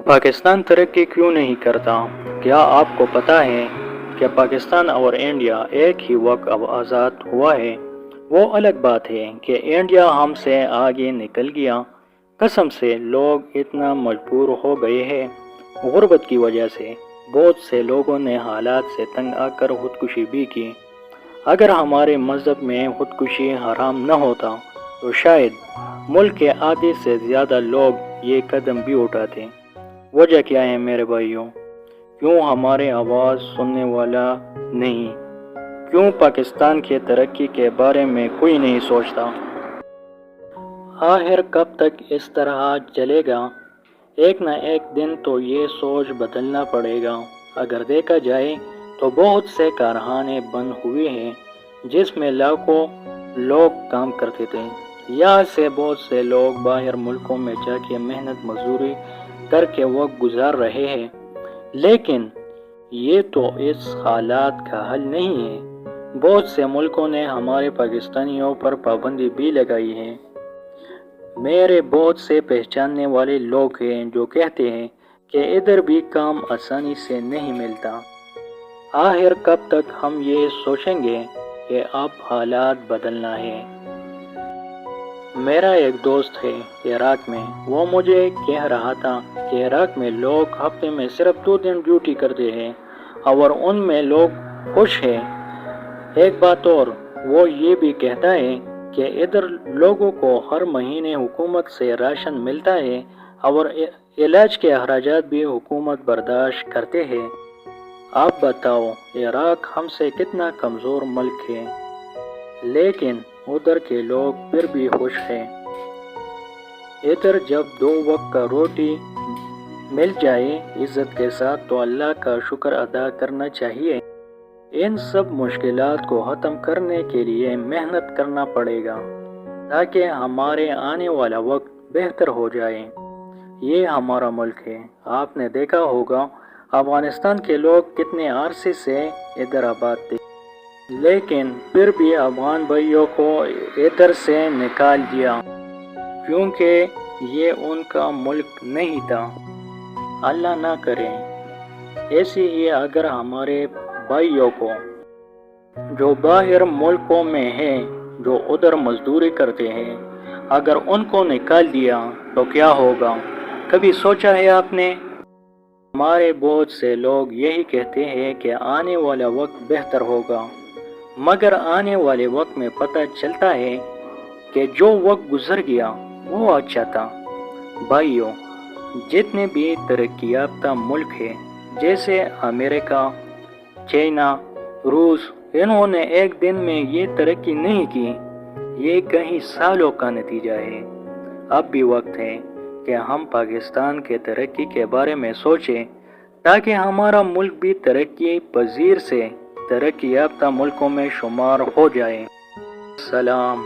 پاکستان ترقی کیوں نہیں کرتا؟ کیا آپ کو پتا ہے کہ پاکستان اور انڈیا ایک ہی وقت اب آزاد ہوا ہے؟ وہ الگ بات ہے کہ انڈیا ہم سے آگے نکل گیا۔ قسم سے لوگ اتنا مجبور ہو گئے ہیں۔ غربت کی وجہ سے بہت سے لوگوں نے حالات سے تنگ آ کر خودکشی بھی کی۔ اگر ہمارے مذہب میں خودکشی حرام نہ ہوتا تو شاید ملک کے آدھے سے زیادہ لوگ یہ قدم بھی اٹھاتے۔ وجہ کیا ہے میرے بھائیوں؟ کیوں ہماری آواز سننے والا نہیں؟ کیوں پاکستان کی ترقی کے بارے میں کوئی نہیں سوچتا؟ آخر کب تک اس طرح چلے گا؟ ایک نہ ایک دن تو یہ سوچ بدلنا پڑے گا۔ اگر دیکھا جائے تو بہت سے کارخانے بند ہوئے ہیں جس میں لاکھوں لوگ کام کرتے تھے۔ یہاں سے بہت سے لوگ باہر ملکوں میں جا کے محنت مزدوری کر کے وقت گزار رہے ہیں، لیکن یہ تو اس حالات کا حل نہیں ہے۔ بہت سے ملکوں نے ہمارے پاکستانیوں پر پابندی بھی لگائی ہے۔ میرے بہت سے پہچاننے والے لوگ ہیں جو کہتے ہیں کہ ادھر بھی کام آسانی سے نہیں ملتا۔ آخر کب تک ہم یہ سوچیں گے کہ اب حالات بدلنا ہے؟ میرا ایک دوست ہے عراق میں، وہ مجھے کہہ رہا تھا کہ عراق میں لوگ ہفتے میں صرف 2 دن ڈیوٹی کرتے ہیں اور ان میں لوگ خوش ہیں۔ ایک بات اور، وہ یہ بھی کہتا ہے کہ ادھر لوگوں کو ہر مہینے حکومت سے راشن ملتا ہے اور علاج کے اخراجات بھی حکومت برداشت کرتے ہیں۔ آپ بتاؤ عراق ہم سے کتنا کمزور ملک ہے، لیکن ادھر کے لوگ پھر بھی خوش ہیں۔ ادھر جب 2 وقت کا روٹی مل جائے عزت کے ساتھ تو اللہ کا شکر ادا کرنا چاہیے۔ ان سب مشکلات کو ختم کرنے کے لیے محنت کرنا پڑے گا تاکہ ہمارے آنے والا وقت بہتر ہو جائے۔ یہ ہمارا ملک ہے۔ آپ نے دیکھا ہوگا افغانستان کے لوگ کتنے عرصے سے ادھر آباد تھے، لیکن پھر بھی افغان بھائیوں کو ادھر سے نکال دیا کیونکہ یہ ان کا ملک نہیں تھا۔ اللہ نہ کرے ایسے ہی اگر ہمارے بھائیوں کو جو باہر ملکوں میں ہیں، جو ادھر مزدوری کرتے ہیں، اگر ان کو نکال دیا تو کیا ہوگا؟ کبھی سوچا ہے آپ نے؟ ہمارے بہت سے لوگ یہی کہتے ہیں کہ آنے والا وقت بہتر ہوگا، مگر آنے والے وقت میں پتہ چلتا ہے کہ جو وقت گزر گیا وہ اچھا تھا۔ بھائیوں، جتنے بھی ترقی یافتہ ملک ہیں جیسے امریکہ، چائنا، روس، انہوں نے ایک دن میں یہ ترقی نہیں کی، یہ کئی سالوں کا نتیجہ ہے۔ اب بھی وقت ہے کہ ہم پاکستان کے ترقی کے بارے میں سوچیں تاکہ ہمارا ملک بھی ترقی پذیر سے ترقی یافتہ ملکوں میں شمار ہو جائے۔ سلام۔